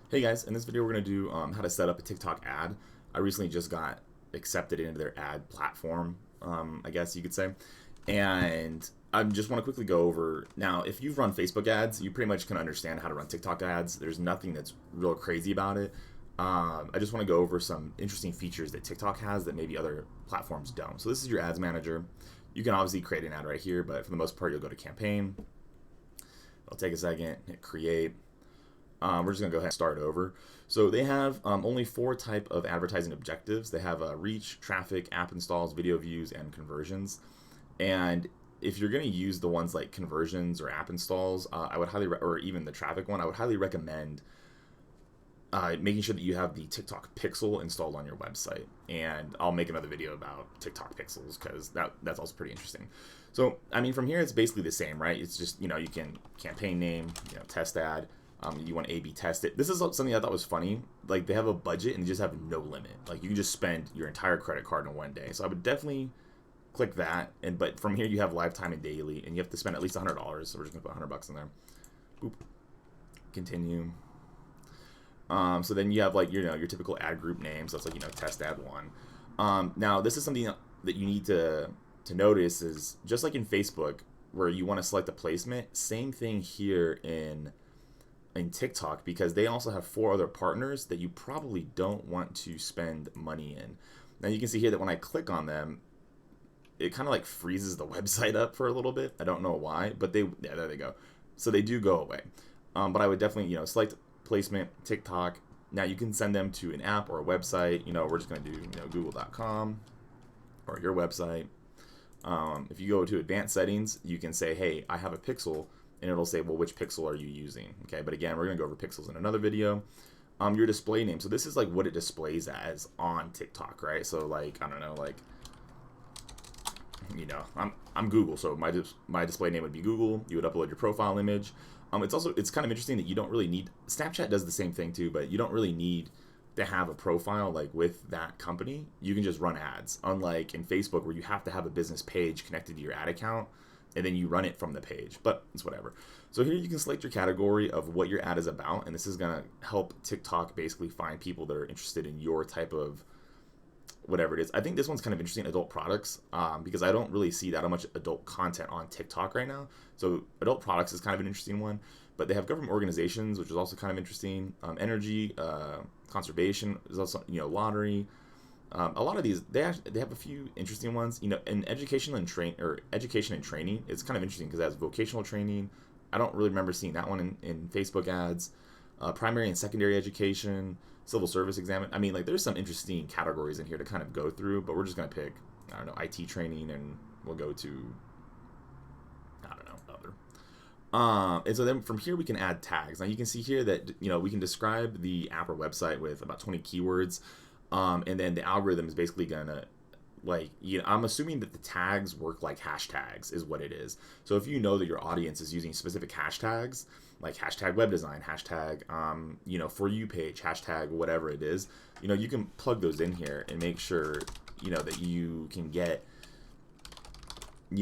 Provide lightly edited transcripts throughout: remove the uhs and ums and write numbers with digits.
Hey guys, in this video we're going to do how to set up a TikTok ad. I recently just got accepted into their ad platform, I guess you could say. And I just want to quickly go over, now if you've run Facebook ads, you pretty much can understand how to run TikTok ads. There's nothing that's real crazy about it. I just want to go over some interesting features that TikTok has that maybe other platforms don't. So this is your ads manager. You can obviously create an ad right here, but for the most part you'll go to campaign. It'll take a second, hit create. We're just gonna go ahead and start over. So they have only four type of advertising objectives. They have reach, traffic, app installs, video views, and conversions. And if you're gonna use the ones like conversions or app installs, I would or even the traffic one, I would highly recommend making sure that you have the TikTok Pixel installed on your website. And I'll make another video about TikTok Pixels because that's also pretty interesting. So I mean, from here it's basically the same, right? It's just you can campaign name, test ad. You want to A/B test it. This is something I thought was funny. Like they have a budget and they just have no limit. Like you can just spend your entire credit card in one day. So I would definitely click that. But from here you have lifetime and daily, and you have to spend at least $100. So we're just gonna put $100 in there. Boop. Continue. So then you have like your typical ad group name. So it's like test ad one. Now this is something that you need to notice is just like in Facebook where you want to select a placement. Same thing here in TikTok, because they also have four other partners that you probably don't want to spend money in. Now you can see here that when I click on them, it kind of like freezes the website up for a little bit. I don't know why, but there they go. So they do go away. But I would definitely select placement TikTok. Now you can send them to an app or a website. We're just gonna do google.com or your website. If you go to advanced settings, you can say, hey, I have a pixel, and it'll say, well, which pixel are you using? Okay, but again, we're gonna go over pixels in another video. Your display name. So this is like what it displays as on TikTok, right? So like, I don't know, like, I'm Google, so my display name would be Google. You would upload your profile image. It's kind of interesting that you don't really need, Snapchat does the same thing too, but you don't really need to have a profile like with that company. You can just run ads, unlike in Facebook where you have to have a business page connected to your ad account and then you run it from the page, but it's whatever. So here you can select your category of what your ad is about, and this is gonna help TikTok basically find people that are interested in your type of whatever it is. I think this one's kind of interesting, adult products, because I don't really see that much adult content on TikTok right now. So adult products is kind of an interesting one, but they have government organizations, which is also kind of interesting. Energy, conservation is also, lottery. A lot of these, they have a few interesting ones. In education and training, it's kind of interesting because it has vocational training. I don't really remember seeing that one in Facebook ads. Primary and secondary education, civil service exam. I mean, like there's some interesting categories in here to kind of go through, but we're just gonna pick, I don't know, IT training, and we'll go to, I don't know, other. And so then from here we can add tags. Now you can see here that we can describe the app or website with about 20 keywords. And then the algorithm is basically gonna, like, I'm assuming that the tags work like hashtags is what it is. So if you know that your audience is using specific hashtags, like hashtag web design, hashtag, for you page, hashtag whatever it is, you can plug those in here and make sure, that you can get, I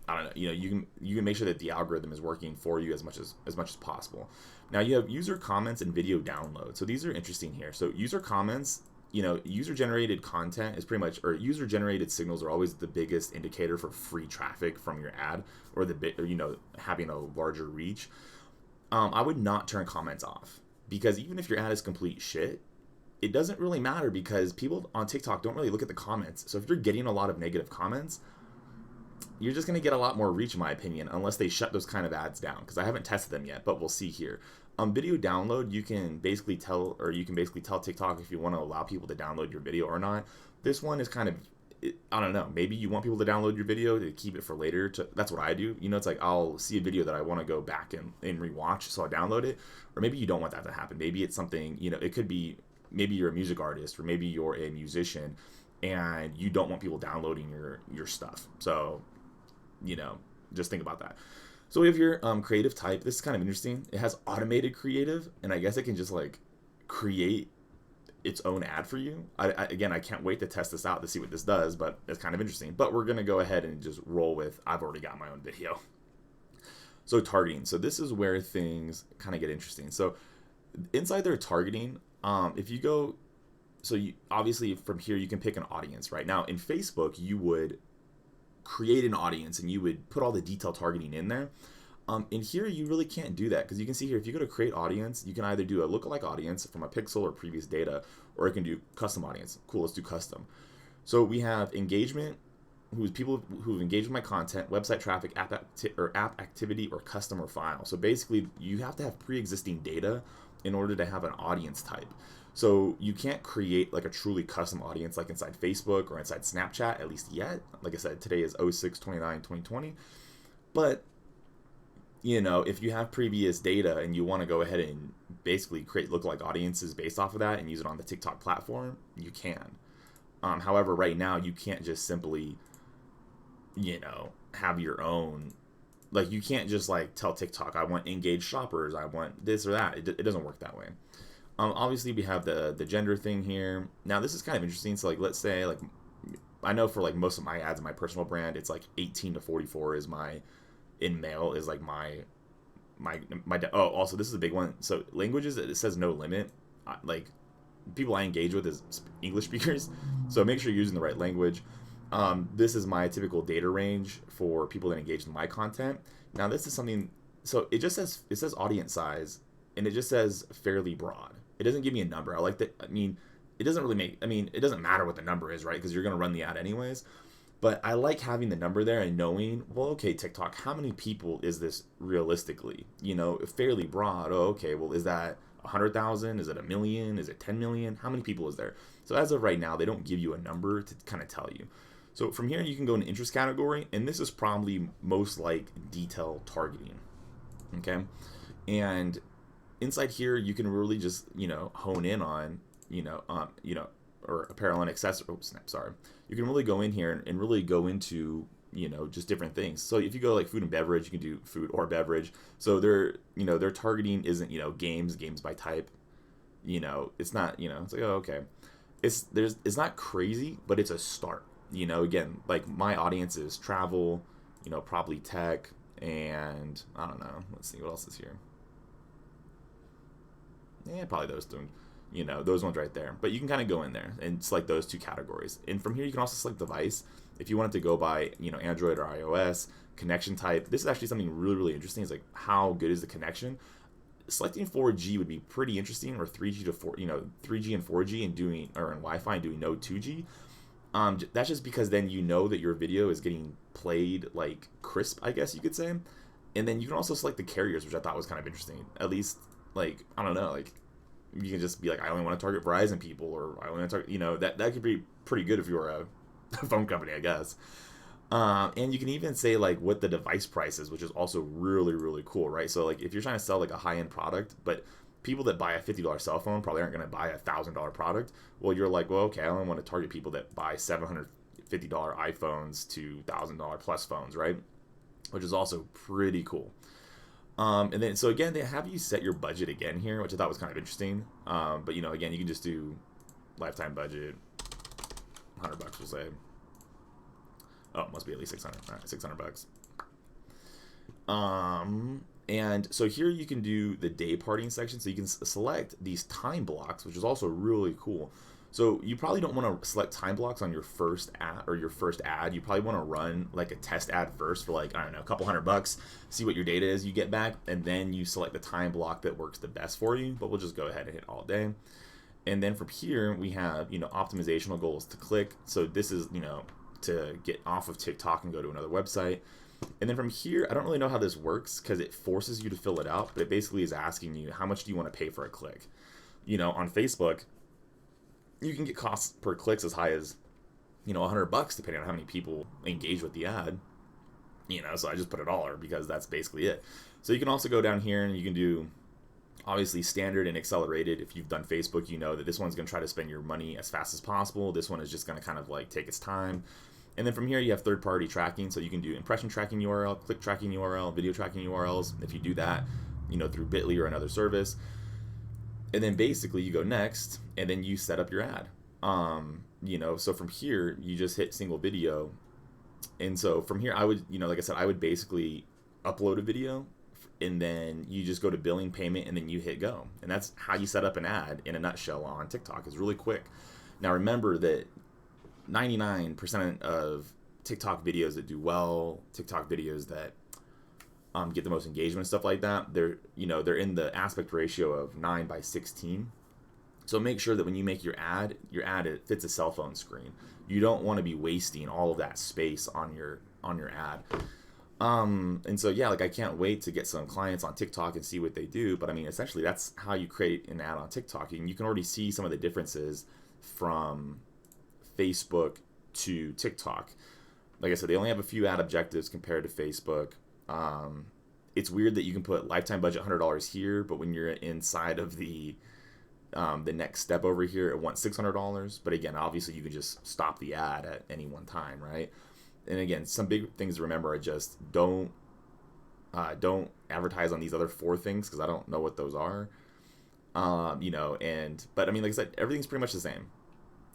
don't know, you can make sure that the algorithm is working for you as much as possible. Now you have user comments and video download. So these are interesting here. So user comments, user generated content is pretty much, or user generated signals are always the biggest indicator for free traffic from your ad, or having a larger reach. I would not turn comments off, because even if your ad is complete shit, it doesn't really matter, because people on TikTok don't really look at the comments. So if you're getting a lot of negative comments, you're just going to get a lot more reach, in my opinion, unless they shut those kind of ads down, because I haven't tested them yet, but we'll see here. Video download, you can basically tell TikTok if you want to allow people to download your video or not. This one is kind of, I don't know, maybe you want people to download your video to keep it for later. That's what I do. It's like I'll see a video that I want to go back and rewatch, so I download it. Or maybe you don't want that to happen. Maybe it's something, it could be, maybe you're a music artist, or maybe you're a musician and you don't want people downloading your stuff. So just think about that. So we have your creative type. This is kind of interesting. It has automated creative, and I guess it can just like create its own ad for you. Again, I can't wait to test this out to see what this does, but it's kind of interesting. But we're gonna go ahead and just roll with, I've already got my own video. So targeting. So this is where things kind of get interesting. So inside their targeting, if you go, so you obviously from here you can pick an audience. Right now in Facebook, you would create an audience and you would put all the detailed targeting in there. In here, you really can't do that because you can see here, if you go to create audience, you can either do a lookalike audience from a pixel or previous data, or it can do custom audience. Cool, let's do custom. So we have engagement, who's people who've engaged with my content, website traffic, app activity, or customer file. So basically, you have to have pre-existing data in order to have an audience type. So you can't create like a truly custom audience like inside Facebook or inside Snapchat, at least yet. Like I said, today is 06/29/2020. But if you have previous data and you want to go ahead and basically create lookalike audiences based off of that and use it on the TikTok platform, you can. However, right now you can't just simply, have your own. Like you can't just like tell TikTok, I want engaged shoppers, I want this or that. It doesn't work that way. Obviously, we have the gender thing here. Now, this is kind of interesting. So, like, let's say, like, I know for like most of my ads in my personal brand, it's like 18 to 44 is my in male is like my oh, also this is a big one. So languages, it says no limit. Like people I engage with is English speakers, so make sure you're using the right language. This is my typical data range for people that engage in my content. Now this is something, so it says audience size, and it just says fairly broad. It doesn't give me a number. I like that. I mean, it doesn't matter what the number is, right? Because you're gonna run the ad anyways. But I like having the number there and knowing, well, okay, TikTok, how many people is this realistically? Fairly broad. Oh, okay, well, is that 100,000? Is it 1,000,000? Is it 10 million? How many people is there? So as of right now, they don't give you a number to kind of tell you. So from here, you can go into interest category, and this is probably most like detail targeting. Okay, and inside here, you can really just hone in on or apparel and accessories. Oh, snap, sorry. You can really go in here and really go into, just different things. So if you go like food and beverage, you can do food or beverage. So their targeting isn't, games by type. It's not, it's like, oh, okay. It's not crazy, but it's a start. Again, like my audience is travel, probably tech, and I don't know. Let's see what else is here. Yeah, probably those two. Those ones right there. But you can kind of go in there and select those two categories. And from here, you can also select device. If you wanted to go by, Android or iOS, connection type. This is actually something really, really interesting. Is like how good is the connection? Selecting 4G would be pretty interesting, or 3G to 4, 3G and 4G and Wi-Fi and doing no 2G. That's just because then that your video is getting played like crisp, I guess you could say. And then you can also select the carriers, which I thought was kind of interesting. At least, like, I don't know, like, you can just be like, I only want to target Verizon people, or I only want to target, that could be pretty good if you were a phone company, I guess. And you can even say like what the device price is, which is also really, really cool, right? So like if you're trying to sell like a high-end product, but people that buy a $50 cell phone probably aren't going to buy a $1,000 product. Well, you're like, well, okay, I only want to target people that buy $750 iPhones to $1,000 plus phones, right? Which is also pretty cool. And then, so again, they have you set your budget again here, which I thought was kind of interesting. But again, you can just do lifetime budget, $100, we'll say. Oh, it must be at least 600. All right, $600. And so here you can do the day parting section. So you can select these time blocks, which is also really cool. So you probably don't want to select time blocks on your first ad You probably want to run like a test ad first for like, I don't know, a couple $100, see what your data is you get back, and then you select the time block that works the best for you. But we'll just go ahead and hit all day. And then from here we have, optimizational goals to click. So this is, to get off of TikTok and go to another website. And then from here, I don't really know how this works because it forces you to fill it out, but it basically is asking you, how much do you want to pay for a click? On Facebook, you can get costs per clicks as high as, $100 depending on how many people engage with the ad. So I just put $1 because that's basically it. So you can also go down here and you can do obviously standard and accelerated. If you've done Facebook, you know that this one's going to try to spend your money as fast as possible. This one is just going to kind of like take its time. And then from here, you have third-party tracking. So you can do impression tracking URL, click tracking URL, video tracking URLs. If you do that, through Bitly or another service. And then basically you go next, and then you set up your ad. So from here, you just hit single video. And so from here, I would, like I said, I would basically upload a video and then you just go to billing payment and then you hit go. And that's how you set up an ad in a nutshell on TikTok. It's really quick. Now remember that 99% of TikTok videos that do well, TikTok videos that get the most engagement and stuff like that, they're in the aspect ratio of 9:16. So make sure that when you make your ad it fits a cell phone screen. You don't want to be wasting all of that space on your ad. And so yeah, like I can't wait to get some clients on TikTok and see what they do. But I mean, essentially that's how you create an ad on TikTok. And you can already see some of the differences from Facebook to TikTok. Like I said, they only have a few ad objectives compared to Facebook. It's weird that you can put lifetime budget $100 here, but when you're inside of the next step over here, it wants $600. But again, obviously you can just stop the ad at any one time, right? And again, some big things to remember are just don't advertise on these other 4 things because I don't know what those are. But I mean, like I said, everything's pretty much the same.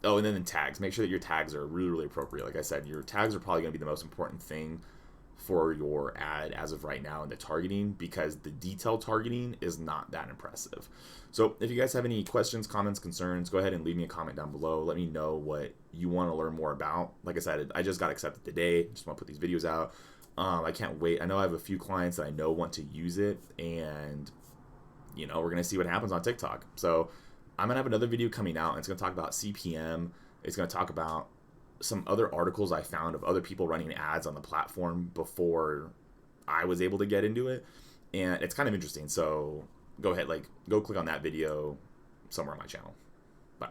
Oh, and then the tags. Make sure that your tags are really, really appropriate. Like I said, your tags are probably going to be the most important thing for your ad as of right now in the targeting, because the detailed targeting is not that impressive. So if you guys have any questions, comments, concerns, go ahead and leave me a comment down below. Let me know what you want to learn more about. Like I said, I just got accepted today. Just want to put these videos out. I can't wait. I know I have a few clients that I know want to use it, and we're going to see what happens on TikTok. So I'm going to have another video coming out, and it's going to talk about CPM. It's going to talk about some other articles I found of other people running ads on the platform before I was able to get into it. And it's kind of interesting. So go ahead, go click on that video somewhere on my channel. Bye.